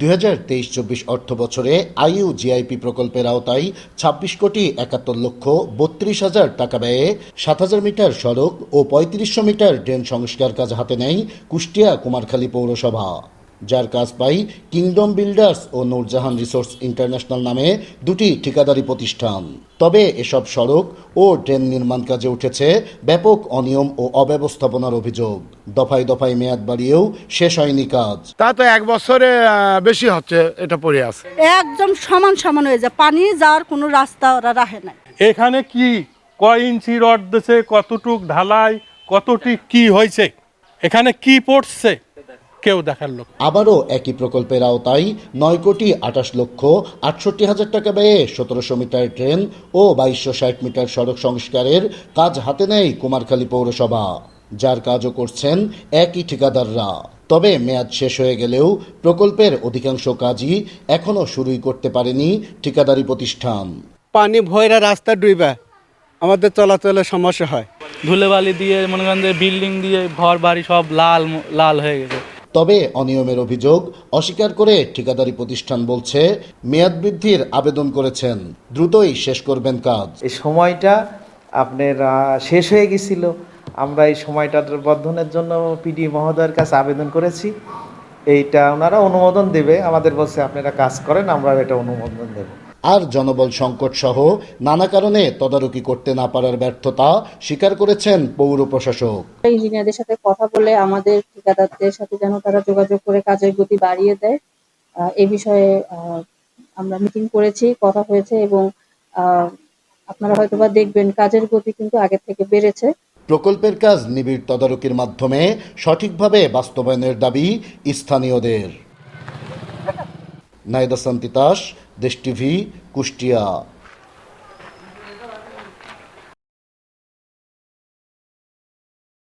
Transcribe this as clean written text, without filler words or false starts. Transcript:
2023-24 অর্থবছরে আইইউজিআইপি প্রকল্পের আওতায় 26,71,32,000 টাকা ব্যয়ে 7,000 মিটার সড়ক ও 3500 মিটার ড্রেন সংস্কার কাজ হাতে নেয় কুষ্টিয়া কুমারখালী পৌরসভা, যার কাজ পায় কিংডম বিল্ডার্স ও নূরজাহান রিসোর্স ইন্টারন্যাশনাল নামে দুটি ঠিকাদারি প্রতিষ্ঠান। তবে এসব সড়ক ও ড্রেন নির্মাণ কাজে উঠেছে ব্যাপক অনিয়ম ও অব্যবস্থাপনার অভিযোগ। দফায় দফায় মেয়াদ বাড়িয়েও শেষ হয়নি কাজ। তা তো এক বছরে বেশি হচ্ছে, এটা পড়ে আছে একদম সমান সমান হয়ে যায়, পানি যাওয়ার কোনো রাস্তা ওরা রাখে না। এখানে কি কয় ইঞ্চি রড দিয়েছে, কতটুক ঢালাই, কতটি কি হয়েছে, এখানে কি পড়ছে কেউ দেখার লোক। আবারও একই প্রকল্পের আওতায় 9,28,68,000 টাকা ব্যয়ে 1700 মিটার ট্রেন ও 2260 মিটার সড়ক সংস্কারের কাজ হাতে নেয় কুমারখালী পৌরসভা, যার কাজও করছেন একই ঠিকাদাররা। তবে মেয়াদ শেষ হয়ে গেলেও প্রকল্পের অধিকাংশ কাজই এখনও শুরুই করতে পারেনি ঠিকাদারি প্রতিষ্ঠান। পানি ভয়রা রাস্তা ডুইবা আমাদের চলাচলের সমস্যা হয়। ধুলোবালি দিয়ে মনে করেন যে বিল্ডিং দিয়ে ঘর বাড়ি সব লাল লাল হয়ে গেছে। তবে অনিয়মের অভিযোগ অস্বীকার করে ঠিকাদারি প্রতিষ্ঠান বলছে মেয়াদ বৃদ্ধির আবেদন করেছেন, দ্রুতই শেষ করবেন কাজ। এই সময়টা আপনার শেষ হয়ে গেছিল, আমরা এই সময়টার বর্ধনের জন্য পিডি মহোদয়ের কাছে আবেদন করেছি। এইটা ওনারা অনুমোদন দেবে, আমাদের বলছে আপনারা কাজ করেন, আমরা এটা অনুমোদন দেব। আর জনবল সংকট সহ নানা কারণে তদারকি করতে না পারার ব্যর্থতা স্বীকার করেছেন পৌর প্রশাসক। ইঞ্জিনিয়ারদের সাথে কথা বলে আমাদের ঠিকাদারদের সাথে যেন তারা যোগাযোগ করে কাজের গতি বাড়িয়ে দেয়, এই বিষয়ে আমরা মিটিং করেছি, কথা হয়েছে এবং আপনারা হয়তোবা দেখবেন কাজের গতি কিন্তু আগের থেকে বেড়েছে। প্রকল্পের কাজ নিবিড় তদারকির মাধ্যমে সঠিকভাবে বাস্তবায়নের দাবি স্থানীয়দের। নাইদা সান্তিতাস, দেশ টিভি, কুষ্টিয়া।